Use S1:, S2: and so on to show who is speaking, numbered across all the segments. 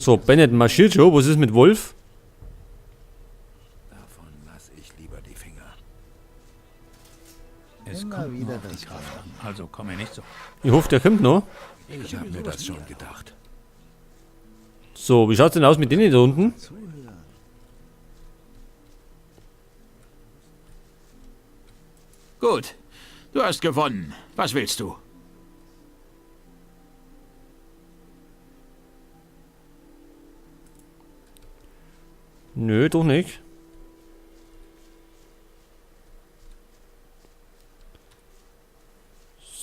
S1: So, Bennett marschiert schon. Was ist mit Wolf?
S2: Davon lasse ich lieber die Finger.
S3: Es kommt wieder das Kraft an, also komm mir nicht so.
S1: Ich hoffe, der kommt noch.
S2: Ich habe mir das schon gedacht.
S1: So, wie schaut's denn aus mit denen da unten?
S3: Gut, du hast gewonnen. Was willst du?
S1: Nö, doch nicht.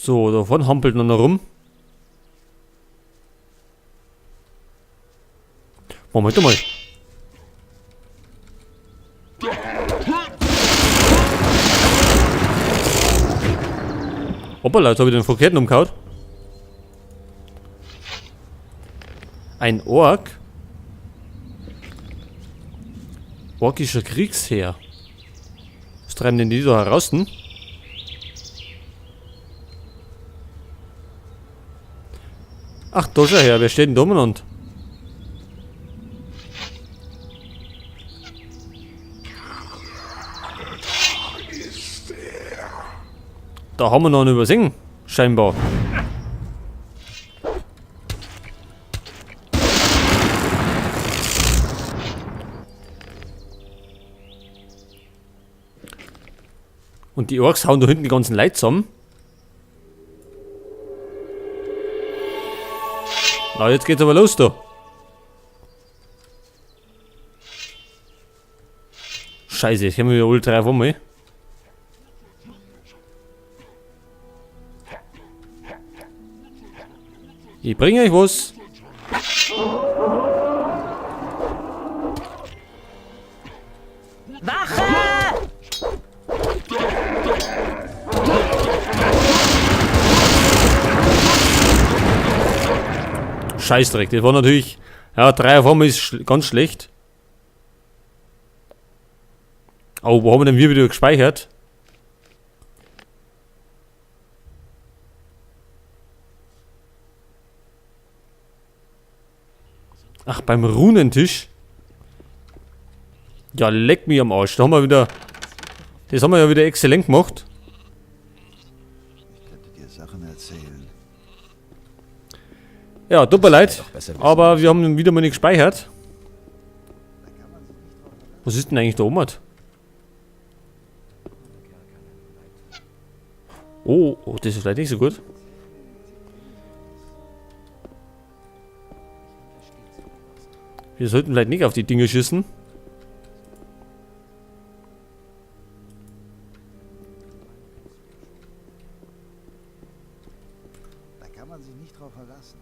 S1: So, davon hampelt noch rum. Moment mal. Hoppala, jetzt habe ich den verkehrten umgehauen. Ein Ork? Orkischer Kriegsheer. Was treiben denn die da heraus? Ach, da schau her, wer steht denn da umeinander? Da haben wir noch einen übersehen, scheinbar. Und die Orks hauen da hinten die ganzen Leute zusammen. Na, jetzt geht's aber los da. Scheiße, jetzt haben wir wieder alle drei auf einmal. Ich bringe euch was.
S4: Wache!
S1: Scheißdreck, das war natürlich... Ja, 3 auf einmal ist ganz schlecht. Aber wo haben wir denn wieder gespeichert? Ach, beim Runentisch. Ja, leck mich am Arsch. Da haben wir wieder... Das haben wir ja wieder exzellent gemacht.
S2: Ich könnte dir Sachen erzählen.
S1: Ja, tut mir leid. Aber wir haben wieder mal nicht gespeichert. Was ist denn eigentlich da oben? Oh, oh, das ist vielleicht nicht so gut. Wir sollten vielleicht nicht auf die Dinge schießen.
S2: Da kann man sich nicht drauf verlassen.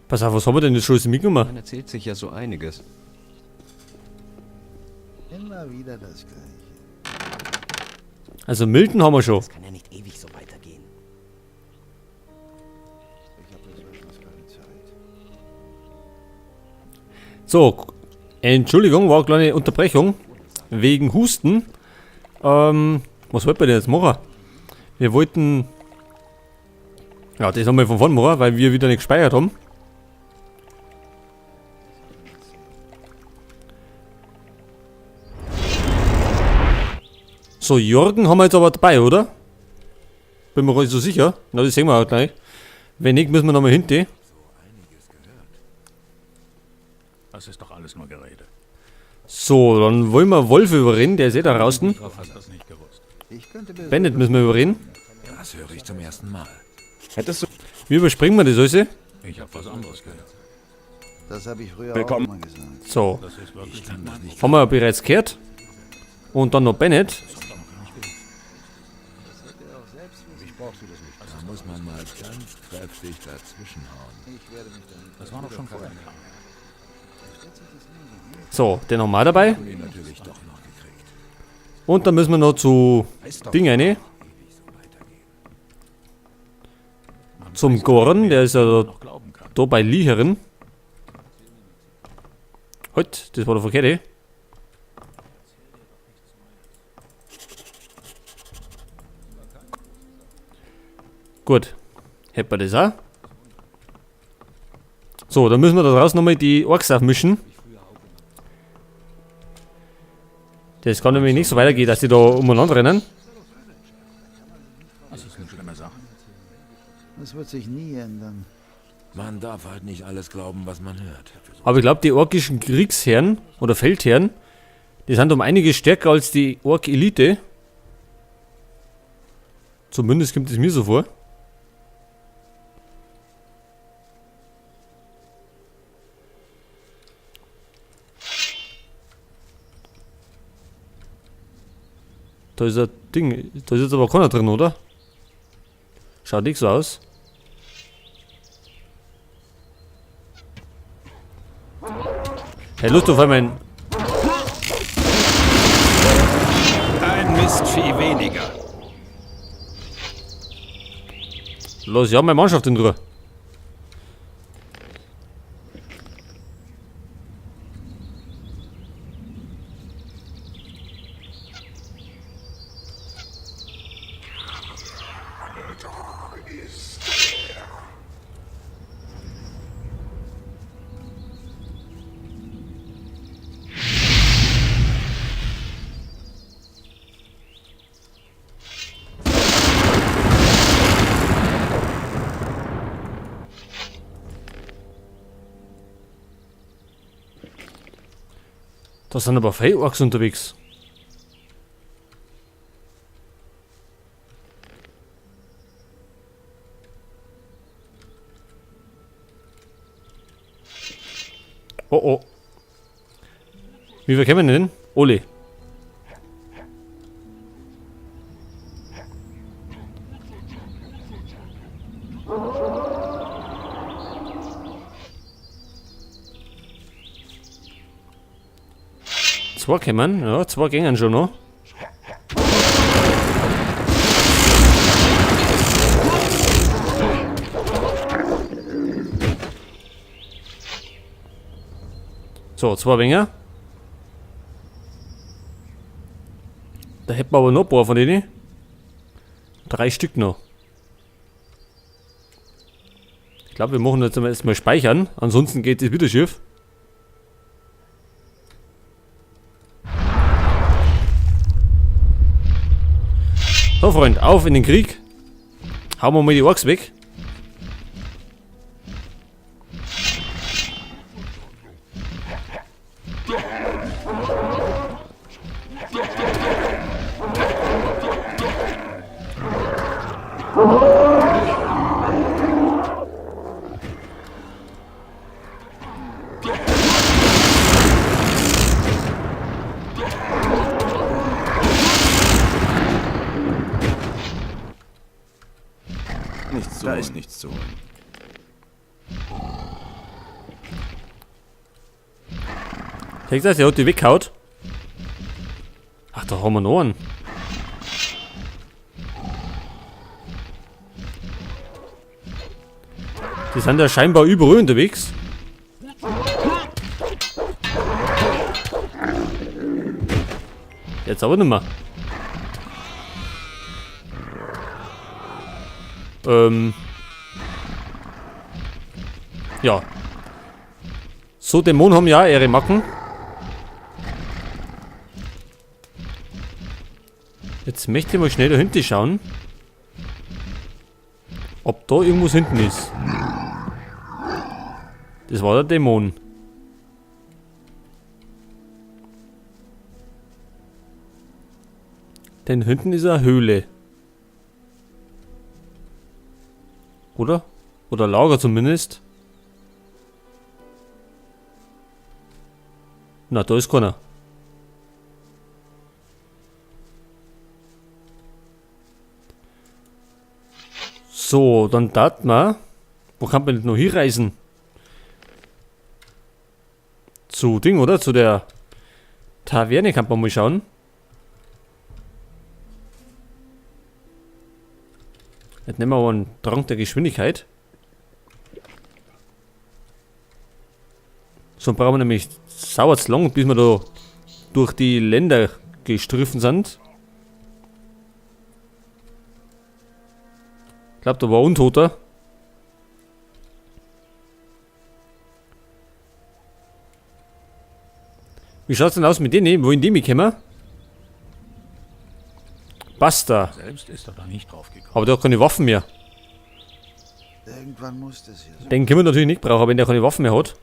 S1: Pass auf, was haben wir denn jetzt schon mitgemacht?
S5: Man erzählt sich ja so einiges.
S2: Immer wieder das Gleiche.
S1: Also Milton haben wir schon.
S4: Das kann ja nicht ewig so weitergehen.
S2: Ich habe jetzt etwas keine Zeit.
S1: So, Entschuldigung, war eine kleine Unterbrechung. Wegen Husten. Was wollten wir denn jetzt machen? Wir wollten... Ja, das haben wir von vorn machen, weil wir wieder nicht gespeichert haben. So, Jürgen haben wir jetzt aber dabei, oder? Bin mir gar nicht so sicher. Na, das sehen wir auch gleich. Wenn nicht, müssen wir nochmal hinten.
S3: Das ist doch alles nur Gerede.
S1: So, dann wollen wir Wolf überreden. Der ist eh da draußen.
S3: Du hast das nicht gewusst.
S2: Ich könnte mir
S1: Bennett müssen wir überreden.
S2: Das höre ich zum ersten Mal.
S5: Hättest du...
S1: Wie überspringen wir das alles?
S3: Ich habe was anderes gehört.
S2: Das habe ich früher
S5: Willkommen.
S2: auch mal gesagt.
S1: So,
S3: Das ist wirklich
S2: Ich kann das nicht.
S1: haben wir bereits gehört. Und dann noch Bennett.
S2: Da muss man mal ganz kräftig dazwischenhauen.
S3: Das war doch schon vorher klar.
S1: So, den haben wir dabei.
S2: Den natürlich doch noch gekriegt.
S1: Und dann müssen wir noch zu Ding rein. Zum Gorn, der ist ja da,
S3: Noch glauben kann.
S1: da bei Licheren. Halt, das war der verkehrte. Gut. Hätten wir das auch. So, dann müssen wir da draußen nochmal die Orks aufmischen. Das kann nämlich nicht so weitergehen, dass die da umeinander rennen.
S3: Das ist eine schlimme Sache.
S6: Das wird sich nie ändern.
S2: Man darf halt nicht alles glauben, was man hört.
S1: Aber ich glaube, die orkischen Kriegsherren oder Feldherren, die sind um einiges stärker als die Ork-Elite. Zumindest kommt es mir so vor. Da ist ein Ding. Da ist jetzt aber keiner drin, oder? Schaut nicht so aus. Hey, Lust auf einmal.
S5: Ein Mistvieh weniger.
S1: Los, ja, meine Mannschaft in Ruhe. Da sind aber viele Orks unterwegs. Oh oh. Wie viel kennen wir denn? Ole. Zwei kommen, ja, zwei gehen schon noch. So, zwei Winger. Da hätten wir aber noch ein paar von denen. 3 Stück noch. Ich glaube, wir machen jetzt erstmal speichern. Ansonsten geht es wieder schief. So, Freund, auf in den Krieg. Hauen wir mal die Orks weg.
S5: Nichts zu
S6: Da
S5: holen.
S6: ist nichts zu holen.
S1: Zeigt das, er hat die weggehaut. Ach, da haben wir noch einen. Die sind ja scheinbar überall unterwegs. Jetzt aber nicht mehr. Ja. So, Dämonen haben ja ihre Macken. Jetzt möchte ich mal schnell da hinten schauen. Ob da irgendwas hinten ist. Das war der Dämon. Denn hinten ist eine Höhle. Oder? Oder Lager zumindest. Na, da ist keiner. So, dann tat man. Wo kann man denn noch hinreisen? Zu Ding, oder? Zu der Taverne kann man mal schauen. Jetzt nehmen wir aber einen Drang der Geschwindigkeit. So brauchen wir nämlich sauer zu lang, bis wir da durch die Länder gestriffen sind. Ich glaube, da war ein Untoter. Wie schaut's denn aus mit denen? Wohin die mich kommen? Basta.
S3: Selbst ist er da nicht draufgekommen.
S1: Aber der hat keine Waffen mehr.
S6: Irgendwann muss das hier sein.
S1: Den können wir natürlich nicht brauchen, wenn der keine Waffen mehr hat.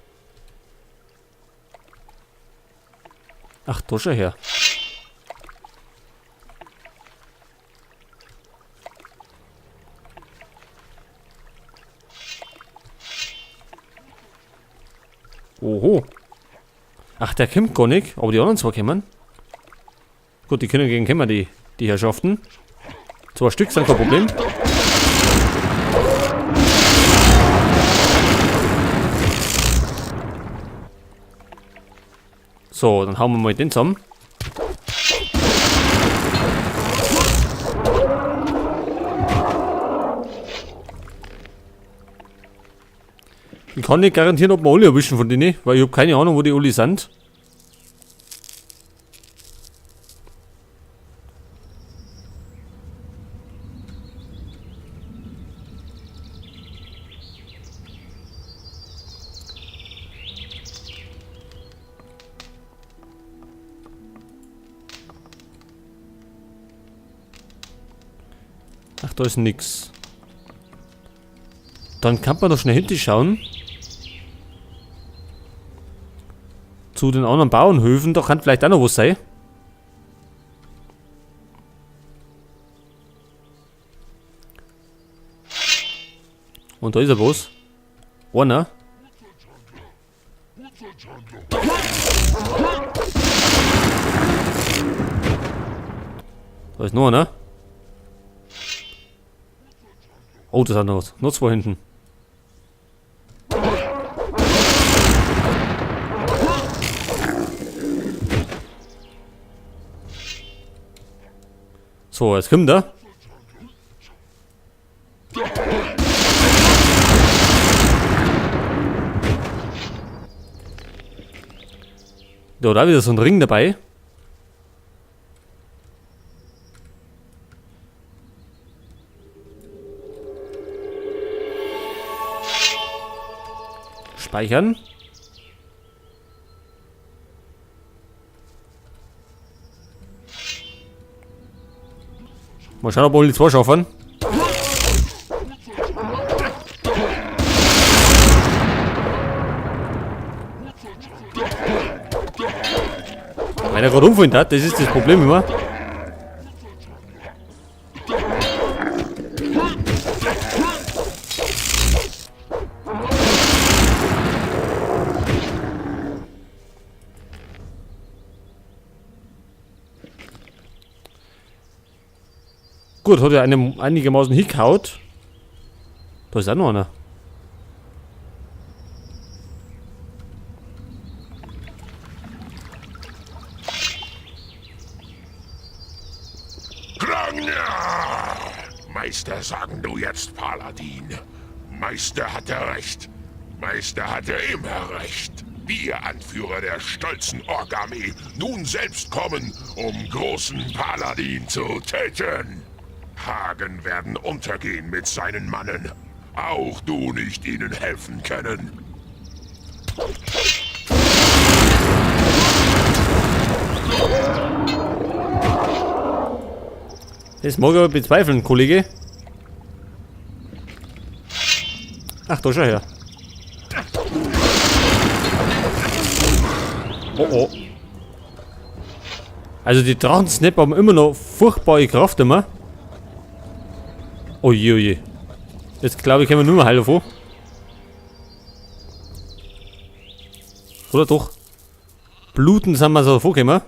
S1: Ach, da schon her. Oho. Ach, der kommt gar nicht. Aber die anderen zwei kommen. Gut, die können gegen kommen, die Herrschaften. 2 Stück sind kein Problem. So, dann hauen wir mal den zusammen. Ich kann nicht garantieren, ob wir alle erwischen von denen, weil ich habe keine Ahnung, wo die alle sind. Ach, da ist nix. Dann kann man doch schnell hinten schauen. Zu den anderen Bauernhöfen, da kann vielleicht auch noch was sein. Und da ist er was. Einer. Da ist noch einer. Oh, das hat noch was. Noch 2 hinten. So, jetzt kommt er. Da, da wieder so ein Ring dabei. Speichern. Mal schauen, ob wir die 2 schaffen. Wenn er gerade umfallen hat, das ist das Problem immer. Gut, hat er einigermaßen hingehaut. Da ist auch noch einer.
S7: Grangna! Meister, sagen du jetzt Paladin. Meister hatte recht. Meister hatte immer recht. Wir, Anführer der stolzen Ork-Armee, nun selbst kommen, um großen Paladin zu töten. Hagen werden untergehen mit seinen Mannen. Auch du nicht ihnen helfen können.
S1: Das mag ich aber bezweifeln, Kollege. Ach, da schau her. Oh oh. Also die Drachensnap haben immer noch furchtbare Kraft immer. Oje, oje. Jetzt glaube ich, können wir nur mal heil davon. Oder doch? Bluten sind wir so davor gekommen.